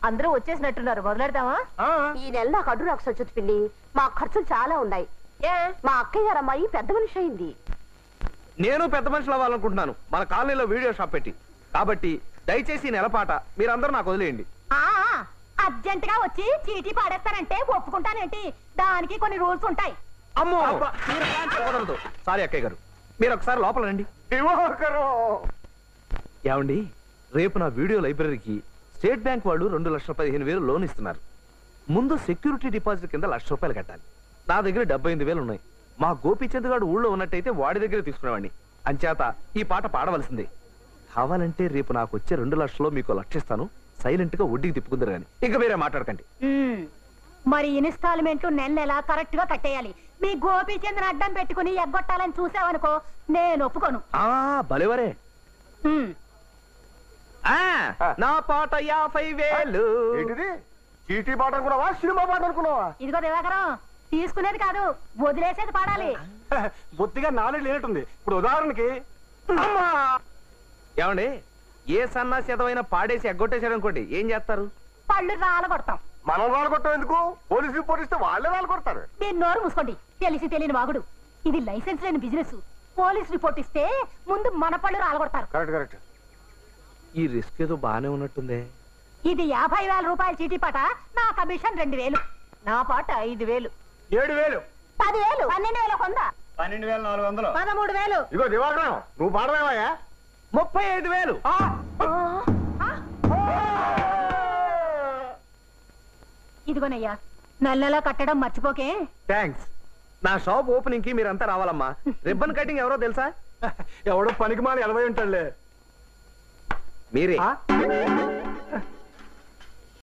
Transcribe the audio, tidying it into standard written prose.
అందరూ వచ్చేసినట్టున్నారు, మొదలెడతామా? ఈ నెల నాకు అడ్డు రాక్స్ వచ్చి పిల్లి, మా ఖర్చులు చాలా ఉన్నాయి. మా అక్కయ్య గారు అమ్మాయి పెద్ద మనిషి అయింది. నేను పెద్ద మనుషులు అవ్వాలనుకుంటున్నాను మన కాలనీలో వీడియో షాప్ పెట్టి. కాబట్టి దయచేసి నెలపాట మీరందరూ నాకు వదిలేయండి. అర్జెంట్ గా వచ్చి చీటీ పాడేస్తానంటే ఒప్పుకుంటానేంటి? దానికి కొన్ని రూల్స్ ఉంటాయి. అమ్మో కుదరదు. సారీ అక్కయ్య గారు, మీరు ఒకసారి లోపల రండి. ఏమండి, రేపు నా వీడియో లైబ్రరీకి స్టేట్ బ్యాంక్ వాళ్ళు 2,15,000 లోన్ ఇస్తున్నారు. ముందు సెక్యూరిటీ డిపాజిట్ కింద ₹1,00,000 కట్టాలి. నా దగ్గర 78,000 ఉన్నాయి. మా గోపీచంద్ గారు ఊళ్ళో ఉన్నట్టయితే వాడి దగ్గర తీసుకునేవాడిని. అంచేత ఈ పాట పాడవలసిందే. కావాలంటే రేపు నాకు వచ్చే 2 లక్షల్లో మీకు 1,00,000 ఇస్తాను. సైలెంట్ గా వడ్డీకి తిప్పుకుందరు కానీ ఇంకా వేరే మాట్లాడకండి. మరి ఇన్స్టాల్మెంట్లు నెల కరెక్ట్ గా కట్టేయాలి. మీ గోపీచంద్ర అడ్డం పెట్టుకుని ఎగ్గొట్టాలని చూసావనుకో, నేను ఒప్పుకోను. భలేవరే. నా పాట 50,000. చీటీ పాట అనుకున్నావా, సినిమా పాట అనుకున్నావా? ఇదిగో దివాకరం, తీసుకునేది కాదు వదిలేసేది పాడాలి. బొత్తిగా నాలెడ్జ్ లేనట్టుంది. ఇప్పుడు ఉదాహరణకి ఏమండి, ఏ సన్నాసేతమైనా పాడేసి ఎగ్గొట్టేసాడు అనుకోండి, ఏం చేస్తారు? పళ్ళు రాలగొడతాం. మనం రాళ్ళు కొట్టాం ఎందుకు? పోలీసు రిపోర్ట్ ఇస్తే వాళ్ళే రాళ్ళు కొడతారు. మీరు నోరు మూసుకోండి, తెలిసి తెలియని వాగుడు. ఇది లైసెన్స్ లేని బిజినెస్. పోలీస్ రిపోర్ట్ ఇస్తే ముందు మన పళ్ళు రాలగొడతారు. Correct correct. ఈ రిస్క్ ఏదో బానే ఉన్నట్టుందే. ఇది 50,000 రూపాయల చీటీ పాట, నా కమిషన్ 2,000. నా పాట 5,000. 7,000. 10,000. 12,000 కొంద. 12,400. 13,000. ఇగో దివాకరం, నువ్వు పాడమేవయ్యా? 35,000. ఇదిగోనయ్యా, నెలలా కట్టడం మర్చిపోకే. థ్యాంక్స్. నా షాప్ ఓపెనింగ్ కి మీరంతా రావాలమ్మా. రిబ్బన్ కటింగ్ ఎవరో తెలుసా? ఎవడో పనికి మాలి 80 ఉంటాడులే. మీరే.